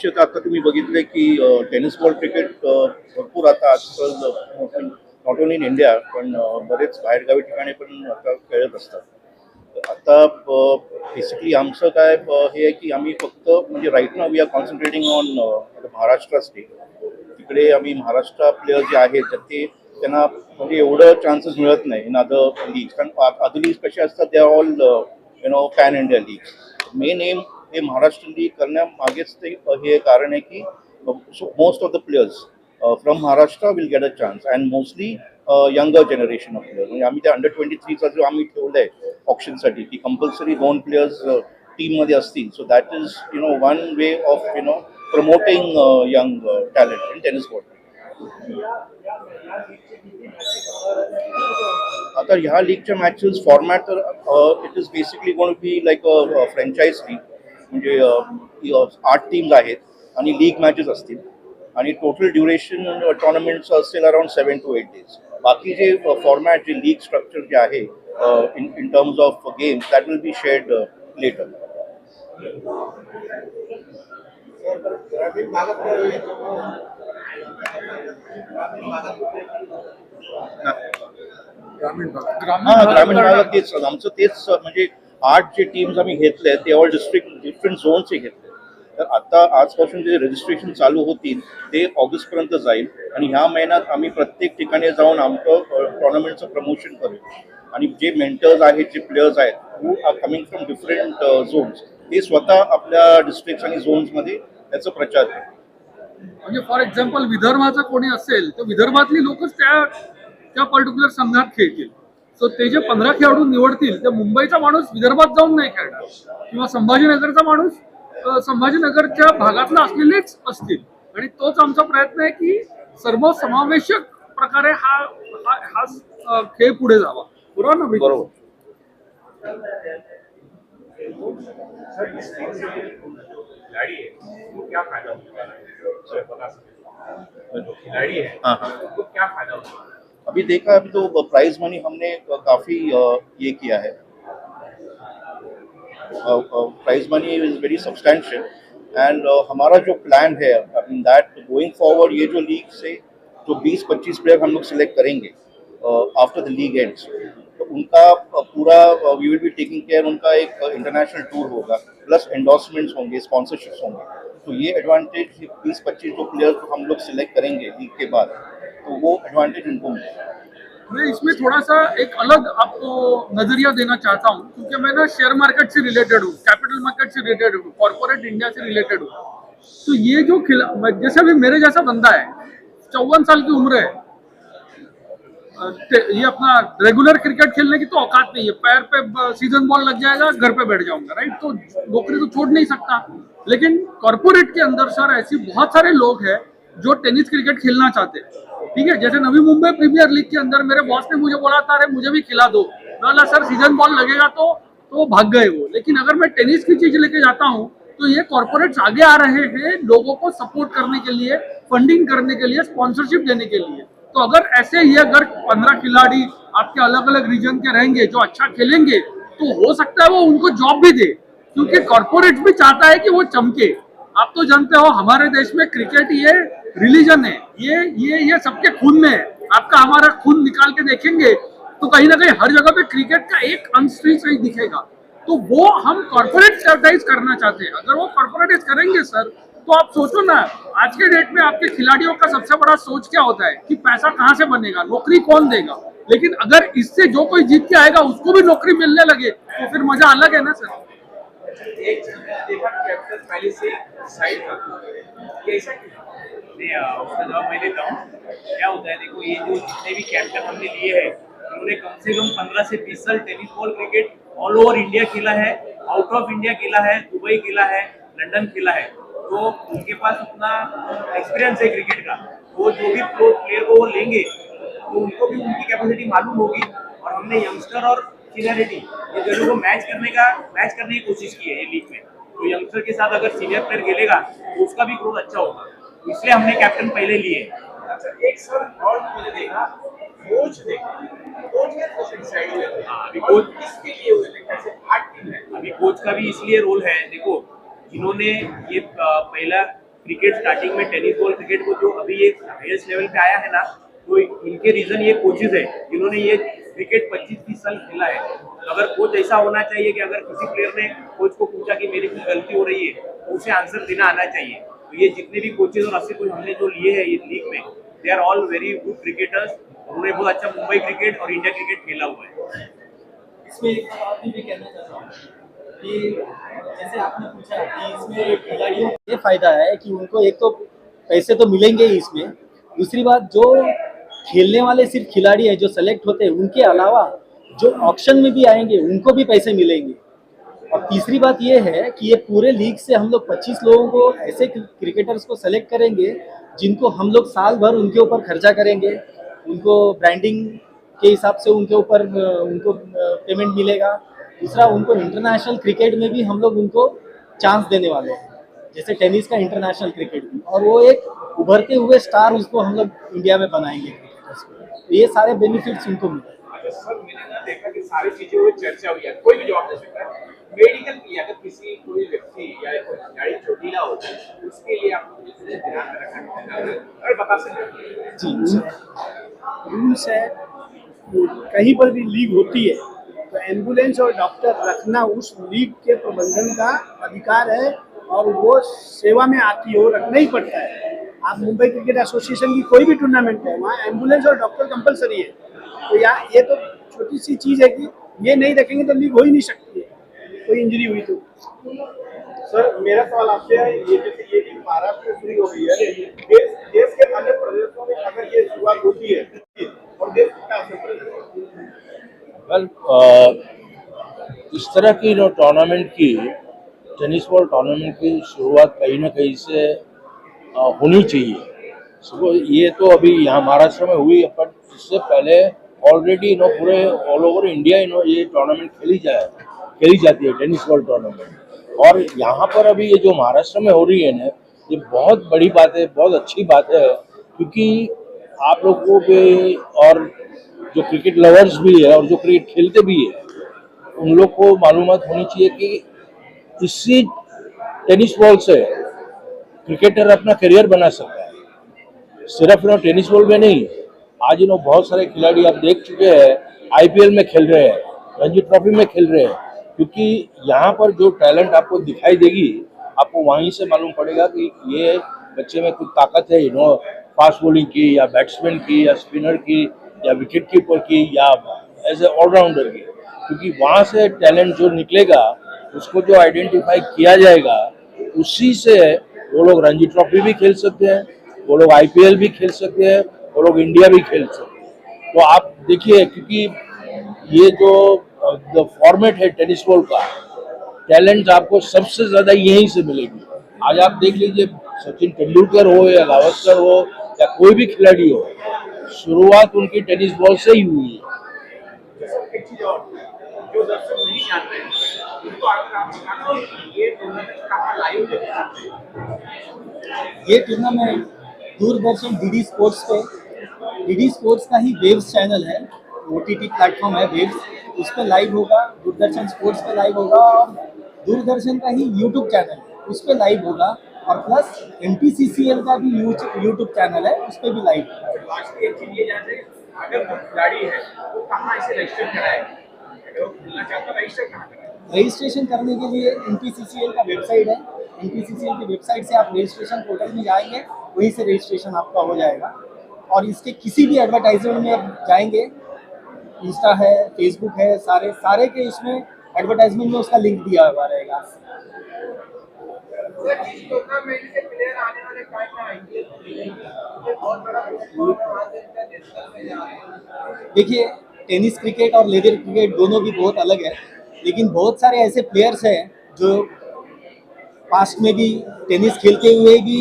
विषय तर आता तुम्ही बघितले की टेनिस बॉल क्रिकेट भरपूर आता आजकाल नॉट ओनली इन इंडिया पण बरेच बाहेरगावी ठिकाणी पण आता खेळत असतात. आता बेसिकली आमचं काय हे आहे की आम्ही फक्त म्हणजे राईट नाव we are concentrating on Maharashtra state. तिकडे आम्ही महाराष्ट्र प्लेयर जे आहेत तर ते त्यांना म्हणजे एवढं चान्सेस मिळत नाही इन अदर लीग्स, कारण अदर लीग्स कसे असतात they are all pan India leagues. Main aim हे महाराष्ट्र लीग करण्यामागेच ते हे कारण आहे की most of the players from Maharashtra will get a chance and mostly younger generation of players. म्हणजे आम्ही त्या अंडर 23चा जो आम्ही ठेवलं आहे ऑप्शनसाठी की कंपल्सरी 2 प्लेयर्स टीममध्ये असतील. So that is one way of promoting young talent in tennis ball. आता ह्या लीगच्या मॅचेस फॉर्मॅट तर it is basically going to be like a franchise league. म्हणजे 8 टीम्स आहेत आणि लीग मॅचेस असतील आणि टोटल ड्युरेशन टुर्नामेंट्स असेल अराउंड 7 to 8 days. बाकी जे फॉर्मॅट जे लीग स्ट्रक्चर जे आहे in terms of games that will be shared later. ग्रामीण भागात तेच आमचं तेच म्हणजे 8 जे टीम्स आम्ही घेतले ते ऑल डिफरंट झोनचे घेतले. तर आता आजपासून जे रजिस्ट्रेशन चालू होतील ते ऑगस्टपर्यंत जाईल आणि ह्या महिन्यात आम्ही प्रत्येक ठिकाणी जाऊन आमचं टुर्नामेंटचं प्रमोशन करू. आणि जे मेंटर्स आहेत जे प्लेयर्स आहेत who are coming from different zones ते स्वतः आपल्या डिस्ट्रिक्ट आणि झोन्समध्ये त्याचा प्रचार करतात. म्हणजे फॉर एक्झाम्पल विदर्भाचं कोणी असेल तर विदर्भातली लोकच त्या पर्टिक्युलर संघात खेळतील. सो ते जे 15 खेळाडू निवडतील ते मुंबईचा माणूस विदर्भात जाऊन नाही खेळणार किंवा संभाजीनगरचा माणूस संभाजीनगरच्या भागातला असलेलेच असतील. आणि तोच आमचा प्रयत्न आहे की सर्वसमावेशक प्रकारे हा खेळ पुढे जावा. बरोबर ना? बरोबर. खिलाड़ी है वो क्या फायदा होता खिलाड़ी है तो क्या फायदा होता है? अभी देखा अभी तो प्राइज मनी हमने काफ़ी ये किया है. Prize money is very substantial and हमारा जो प्लान है दैट गोइंग फॉरवर्ड ये जो लीग से जो 20-25 प्लेयर हम लोग सिलेक्ट करेंगे आफ्टर द लीग एंड्स तो उनका पूरा we will be taking care. उनका एक इंटरनेशनल टूर होगा प्लस एंडोर्समेंट्स होंगे, स्पॉन्सरशिप्स होंगे. तो ये एडवांटेज 20-25 जो प्लेयर्स को हम लोग सिलेक्ट करेंगे लीग के बाद तो वो एडवांटेज इनको मिलेगा. मैं इसमें थोड़ा सा एक अलग आपको नजरिया देना चाहता हूँ क्योंकि मैं ना शेयर मार्केट से रिलेटेड हूँ, कैपिटल मार्केट से रिलेटेड हूँ, कॉर्पोरेट इंडिया से रिलेटेड हूँ. तो ये जो जैसे भी मेरे जैसा बंदा है 54 साल की उम्र है, ये अपना रेगुलर क्रिकेट खेलने की तो औकात नहीं है. पैर पे सीजन बॉल लग जाएगा घर पे बैठ जाऊंगा, राइट? तो नौकरी तो छोड़ नहीं सकता. लेकिन कॉर्पोरेट के अंदर सर ऐसी बहुत सारे लोग हैं जो टेनिस क्रिकेट खेलना चाहते हैं. ठीक है, जैसे नवी मुंबई प्रीमियर लीग के अंदर मेरे बॉस ने मुझे बोला था अरे मुझे भी खिला दो. बोला सर सीजन बॉल लगेगा तो भाग गए वो. लेकिन अगर मैं टेनिस की चीज लेके जाता हूँ तो ये कॉर्पोरेट्स आगे आ रहे हैं लोगों को सपोर्ट करने के लिए, फंडिंग करने के लिए, स्पॉन्सरशिप देने के लिए. तो अगर ऐसे ही अगर 15 खिलाड़ी आपके अलग अलग रीजन के रहेंगे जो अच्छा खेलेंगे तो हो सकता है वो उनको जॉब भी दे, क्योंकि कॉर्पोरेट भी चाहता है कि वो चमके. आप तो जानते हो हमारे देश में क्रिकेट ये रिलीजन है, ये सबके खून में है. आपका हमारा खून निकाल के देखेंगे तो कहीं ना कहीं हर जगह पे क्रिकेट का एक अंश ही दिखेगा. तो वो हम कॉर्पोरेटाइज करना चाहते हैं. अगर वो कॉर्पोरेटाइज करेंगे सर तो आप सोचो ना, आज के डेट में आपके खिलाड़ियों का सबसे बड़ा सोच क्या होता है कि पैसा कहाँ से बनेगा, नौकरी कौन देगा. लेकिन अगर इससे जो कोई जीत के आएगा उसको भी नौकरी मिलने लगे तो फिर मजा अलग है ना सर. एक देखा कैप्टन पहले से साइड कैसा उसका जवाब मैं देता हूँ. क्या होता है देखो, ये जो जितने भी कैप्टन हमने लिए हैं उन्होंने कम से कम 15 से 20 साल tennis ball cricket all over India खेला है, आउट ऑफ इंडिया खेला है, दुबई खेला है, लंदन खेला है. तो उनके पास उतना एक्सपीरियंस है क्रिकेट का. वो जो भी प्लेयर को वो लेंगे तो उनको भी उनकी कैपेसिटी मालूम होगी. और हमने यंगस्टर और सीनियरिटी ये दोनों को मैच करने की कोशिश की है ये लीग में. तो यंगस्टर के साथ अगर सीनियर प्लेयर खेलेगा तो उसका भी ग्रोथ अच्छा होगा. तो इसलिए हमने कैप्टन पहले लिए. एक सर और मुझे देखा कोच अभी कोच किसके लिए हुए थे, कैसे 8 टीम है. अभी कोच का भी इसलिए रोल है. देखो जिन्होंने ये पहला क्रिकेट स्टार्टिंग में टेनिस बॉल क्रिकेट को जो अभी ये हाईएस्ट लेवल पे आया है ना, तो इनके रीजन ये कोचेज है जिन्होंने ये क्रिकेट 25-30 साल खेला है। तो अगर कोच ऐसा होना चाहिए कि अगर किसी प्लेयर ने कोच को पूछा कि मेरी कुछ गलती हो रही है तो उसे आंसर देना आना चाहिए। तो ये जितने भी कोचेज और 80 कोच हमने जो लिए हैं इस लीग में, they are all very good cricketers. उन्होंने बहुत अच्छा मुंबई क्रिकेट और इंडिया क्रिकेट खेला हुआ है। इसमें एक बात भी कहना चाहता हूँ कि जैसे आपने पूछा कि इसमें खिलाड़ियों को ये फायदा है कि उनको एक तो पैसे तो मिलेंगे ही इसमें, दूसरी बात जो खेलने वाले सिर्फ खिलाड़ी हैं जो सेलेक्ट होते हैं उनके अलावा जो ऑक्शन में भी आएंगे उनको भी पैसे मिलेंगे। और तीसरी बात ये है कि ये पूरे लीग से हम लोग 25 लोगों को ऐसे क्रिकेटर्स को सेलेक्ट करेंगे जिनको हम लोग साल भर उनके ऊपर खर्चा करेंगे, उनको ब्रांडिंग के हिसाब से उनके ऊपर उनको पेमेंट मिलेगा। दूसरा, उनको इंटरनेशनल क्रिकेट में भी हम लोग उनको चांस देने वाले हैं, जैसे टेनिस का इंटरनेशनल क्रिकेट भी, और वो एक उभरते हुए स्टार उसको हम लोग इंडिया में बनाएंगे क्रिकेटर्स को। तो ये सारे बेनिफिट्स उनको मिलेंगे। अच्छा सर, मैंने ना देखा कि सारी चीजें हुई, चर्चा हुई है, कोई भी जवाब दे सकता है। मेडिकल की अगर किसी कोई व्यक्ति या कोई खिलाड़ी चोटिला हो उसके लिए आपको किस तरह ध्यान में रखना है, अगर बता सकते जी, रूल्स है, कहीं पर भी लीग होती है तो एम्बुलेंस और डॉक्टर रखना उस लीग के प्रबंधन का अधिकार है और वो सेवा में आती है, वो रखना ही पड़ता है। आप मुंबई क्रिकेट एसोसिएशन की कोई भी टूर्नामेंट है वहाँ एम्बुलेंस और डॉक्टर कंपलसरी है। तो यहाँ ये तो छोटी सी चीज़ है कि ये नहीं रखेंगे तो लीग हो ही नहीं सकती है, कोई इंजरी हुई तो। सर मेरा सवाल आपसे है, ये जैसे ये लीग महाराष्ट्र में शुरू हो गई है, देश के अन्य प्रदेशों में अगर ये शुरुआत होती है और देश का क्या असर पड़ेगा? वेल, इस तरह की जो टूर्नामेंट की टेनिस बॉल टूर्नामेंट की शुरुआत कहीं ना कहीं से होनी चाहिए। सुबह ये तो अभी यहाँ महाराष्ट्र में हुई है, पर इससे पहले ऑलरेडी पूरे ऑल ओवर इंडिया ये टूर्नामेंट खेली जाती है टेनिस बॉल टूर्नामेंट। और यहाँ पर अभी ये जो महाराष्ट्र में हो रही है ना, ये बहुत बड़ी बात है, बहुत अच्छी बात है, क्योंकि आप लोगों पे और जो क्रिकेट लवर्स भी है और जो क्रिकेट खेलते भी है उन लोग को मालूमात होनी चाहिए कि इसी टेनिस बॉल से क्रिकेटर अपना करियर बना सकता है। सिर्फ टेनिस बॉल में नहीं, आज बहुत सारे खिलाड़ी आप देख चुके हैं आईपीएल में खेल रहे हैं, रणजी ट्रॉफी में खेल रहे हैं, क्योंकि यहाँ पर जो टैलेंट आपको दिखाई देगी आपको वहीं से मालूम पड़ेगा कि ये बच्चे में कुछ ताकत है, फास्ट बॉलिंग की या बैट्समैन की या स्पिनर की या विकेट कीपर की या एज ए ऑलराउंडर की। क्योंकि वहाँ से टैलेंट जो निकलेगा उसको जो आइडेंटिफाई किया जाएगा उसी से वो लोग रणजी ट्रॉफी भी खेल सकते हैं, वो लोग आईपीएल भी खेल सकते हैं, वो लोग इंडिया भी खेल सकते हैं। तो आप देखिए, क्योंकि ये जो फॉर्मेट है टेनिस बॉल का, टैलेंट आपको सबसे ज्यादा यहीं से मिलेगी। आज आप देख लीजिए, सचिन तेंदुलकर हो या गावस्कर हो या कोई भी खिलाड़ी हो, शुरुआत उनकी टेनिस बॉल से ही हुई है। एक चीज और जो दर्शक नहीं जानते हैं उनको अगर आप बताना ये टूर्नामेंट कहाँ लाइव देख सकते हैं। ये टूर्नामेंट दूरदर्शन डीडी स्पोर्ट्स पे, डीडी स्पोर्ट्स का ही वेव्स चैनल है, ओटीटी प्लेटफॉर्म है वेव्स, उस पर लाइव होगा। दूरदर्शन स्पोर्ट्स पे लाइव होगा और दूरदर्शन का ही यूट्यूब चैनल है उस पर लाइव होगा, और प्लस एमपीसीसीएल का भी यूट्यूब चैनल है उस पर भी लाइव होगा। लास्ट एक चीज ये जानते हैं, अगर कोई खिलाड़ी है वो कहाँ इसे रजिस्टर कराए, अगर वो खेलना चाहता है रजिस्टर कहाँ कराए? रजिस्ट्रेशन करने के लिए एमपीसीसीएल का वेबसाइट है, एमपीसीसीएल की वेबसाइट से आप रजिस्ट्रेशन पोर्टल में जाएंगे, वहीं से रजिस्ट्रेशन आपका हो जाएगा। और इसके किसी भी एडवर्टाइजमेंट में आप जाएंगे, इंस्टा है, फेसबुक है, सारे के इसमें एडवर्टाइजमेंट में उसका लिंक दिया हुआ रहेगा। देखिए, टेनिस क्रिकेट और लेदर क्रिकेट दोनों भी बहुत अलग है, लेकिन बहुत सारे ऐसे प्लेयर्स हैं जो पास्ट में भी टेनिस खेलते हुए भी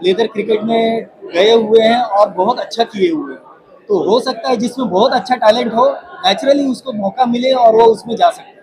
लेदर क्रिकेट में गए हुए हैं और बहुत अच्छा किए हुए हैं। तो हो सकता है जिसमें बहुत अच्छा टैलेंट हो, नेचुरली उसको मौका मिले और वो उसमें जा सकता है।